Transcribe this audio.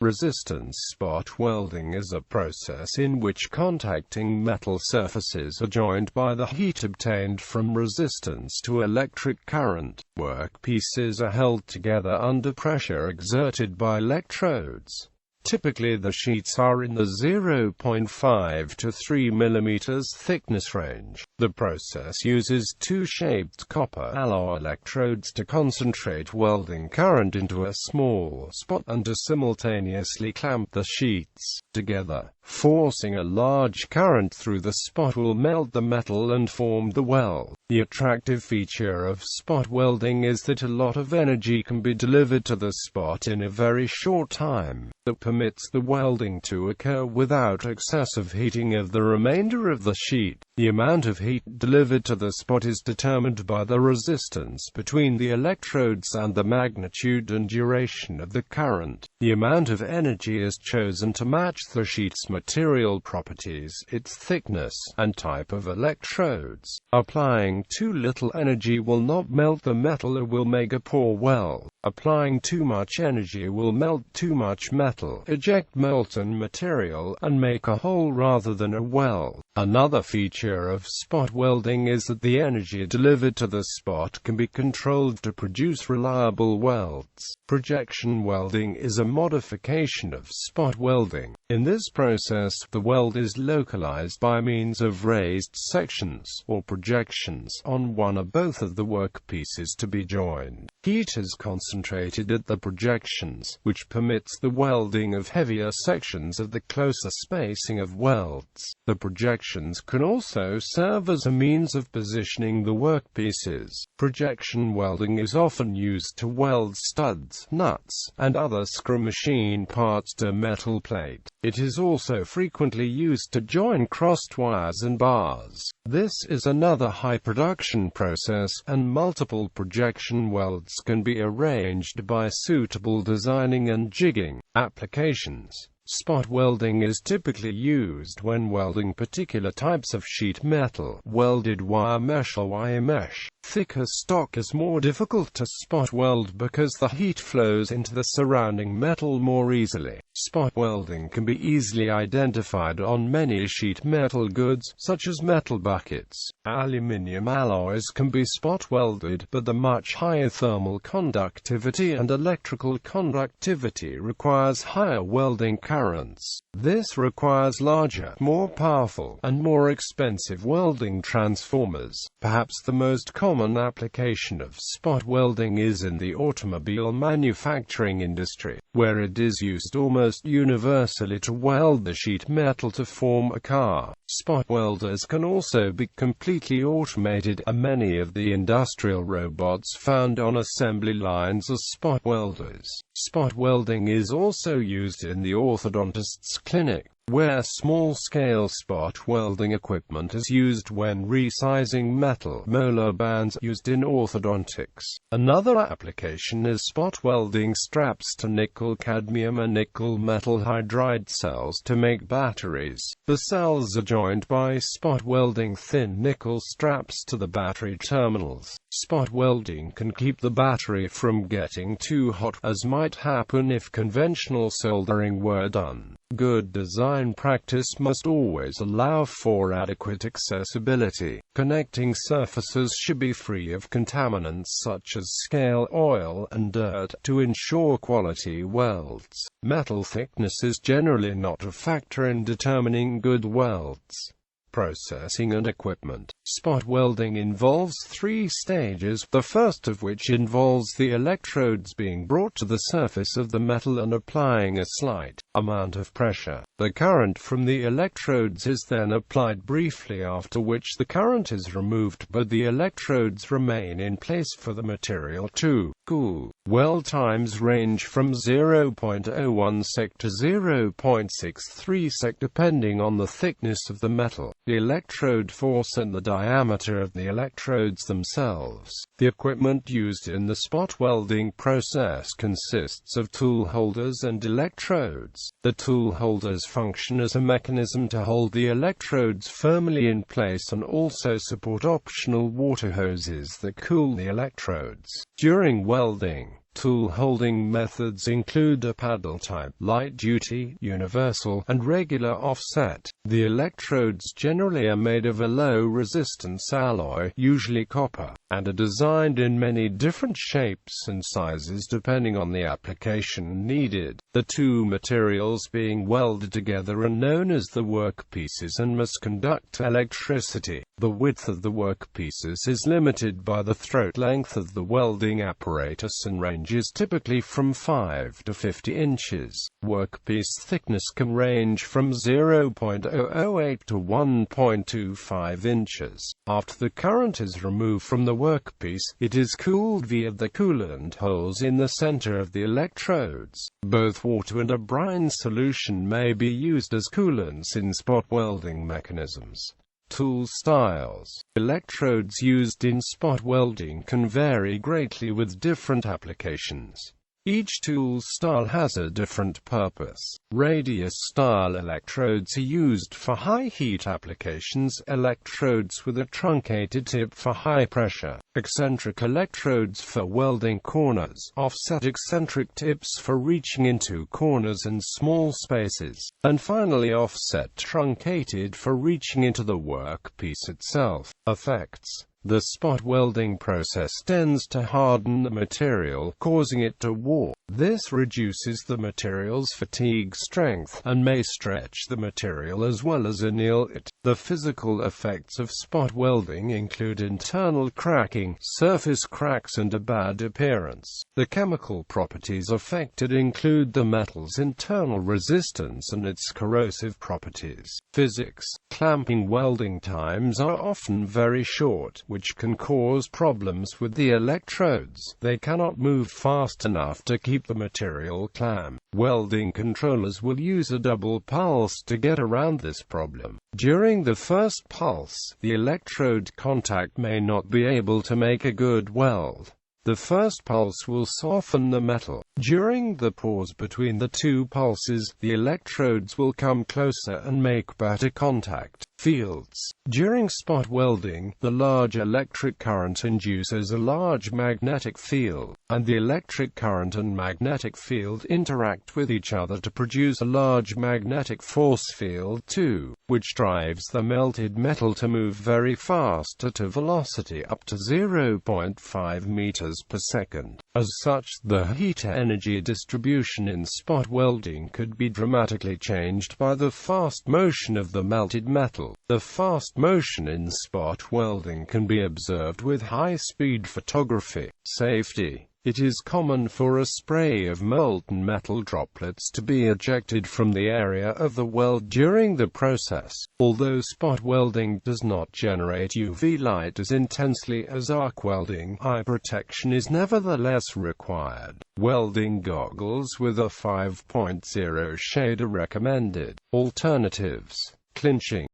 Resistance spot welding is a process in which contacting metal surfaces are joined by the heat obtained from resistance to electric current. Workpieces are held together under pressure exerted by electrodes. Typically the sheets are in the 0.5 to 3 mm thickness range. The process uses two shaped copper alloy electrodes to concentrate welding current into a small spot and to simultaneously clamp the sheets together. Forcing a large current through the spot will melt the metal and form the weld. The attractive feature of spot welding is that a lot of energy can be delivered to the spot in a very short time. That permits the welding to occur without excessive heating of the remainder of the sheet. The amount of heat delivered to the spot is determined by the resistance between the electrodes and the magnitude and duration of the current. The amount of energy is chosen to match the sheet's material properties, its thickness, and type of electrodes. Applying too little energy will not melt the metal or will make a poor weld. Applying too much energy will melt too much metal, eject molten material, and make a hole rather than a weld. Another feature of spot welding is that the energy delivered to the spot can be controlled to produce reliable welds. Projection welding is a modification of spot welding. In this process, the weld is localized by means of raised sections, or projections, on one or both of the workpieces to be joined. Heat is concentrated at the projections, which permits the welding of heavier sections at the closer spacing of welds. The projections can also serve as a means of positioning the workpieces. Projection welding is often used to weld studs, nuts, and other screw machine parts to metal plate. It is also frequently used to join crossed wires and bars. This is another high production process, and multiple projection welds can be arranged by suitable designing and jigging. Applications. Spot welding is typically used when welding particular types of sheet metal. Welded wire mesh or wire mesh. Thicker stock is more difficult to spot weld because the heat flows into the surrounding metal more easily. Spot welding can be easily identified on many sheet metal goods, such as metal buckets. Aluminium alloys can be spot welded, but the much higher thermal conductivity and electrical conductivity requires higher welding currents. This requires larger, more powerful, and more expensive welding transformers. Perhaps the most common application of spot welding is in the automobile manufacturing industry, where it is used almost universally to weld the sheet metal to form a car. Spot welders can also be completely automated, and many of the industrial robots found on assembly lines are spot welders. Spot welding is also used in the orthodontist's clinic, where small-scale spot welding equipment is used when resizing metal molar bands used in orthodontics. Another application is spot welding straps to nickel-cadmium and nickel-metal hydride cells to make batteries. The cells are joined by spot welding thin nickel straps to the battery terminals. Spot welding can keep the battery from getting too hot, as might happen if conventional soldering were done. Good design practice must always allow for adequate accessibility. Connecting surfaces should be free of contaminants such as scale, oil, and dirt, to ensure quality welds. Metal thickness is generally not a factor in determining good welds. Processing and equipment. Spot welding involves three stages, the first of which involves the electrodes being brought to the surface of the metal and applying a slight amount of pressure. The current from the electrodes is then applied briefly, after which the current is removed, but the electrodes remain in place for the material to cool. Weld times range from 0.01 sec to 0.63 sec depending on the thickness of the metal, the electrode force and the diameter of the electrodes themselves. The equipment used in the spot welding process consists of tool holders and electrodes. The tool holders function as a mechanism to hold the electrodes firmly in place and also support optional water hoses that cool the electrodes. During welding, Tool holding methods include a paddle type, light-duty, universal, and regular offset. The electrodes generally are made of a low-resistance alloy, usually copper, and are designed in many different shapes and sizes depending on the application needed. The two materials being welded together are known as the workpieces and must conduct electricity. The width of the workpieces is limited by the throat length of the welding apparatus and ranges typically from 5 to 50 inches. Workpiece thickness can range from 0.008 to 1.25 inches. After the current is removed from the workpiece, it is cooled via the coolant holes in the center of the electrodes. Both water and a brine solution may be used as coolants in spot welding mechanisms. Tool styles. Electrodes used in spot welding can vary greatly with different applications. Each tool style has a different purpose. Radius-style electrodes are used for high-heat applications, electrodes with a truncated tip for high-pressure, eccentric electrodes for welding corners, offset eccentric tips for reaching into corners and small spaces, and finally offset truncated for reaching into the workpiece itself. Effects. The spot welding process tends to harden the material, causing it to warp. This reduces the material's fatigue strength, and may stretch the material as well as anneal it. The physical effects of spot welding include internal cracking, surface cracks and a bad appearance. The chemical properties affected include the metal's internal resistance and its corrosive properties. Physics. Clamping welding times are often very short, which can cause problems with the electrodes. They cannot move fast enough to keep the material clamped. Welding controllers will use a double pulse to get around this problem. During the first pulse, the electrode contact may not be able to make a good weld. The first pulse will soften the metal. During the pause between the two pulses, the electrodes will come closer and make better contact. Fields. During spot welding, the large electric current induces a large magnetic field, and the electric current and magnetic field interact with each other to produce a large magnetic force field too, which drives the melted metal to move very fast at a velocity up to 0.5 meters per second. As such, the heat energy distribution in spot welding could be dramatically changed by the fast motion of the melted metal. The fast motion in spot welding can be observed with high-speed photography. Safety. It is common for a spray of molten metal droplets to be ejected from the area of the weld during the process. Although spot welding does not generate UV light as intensely as arc welding, eye protection is nevertheless required. Welding goggles with a 5.0 shade are recommended. Alternatives. Clinching.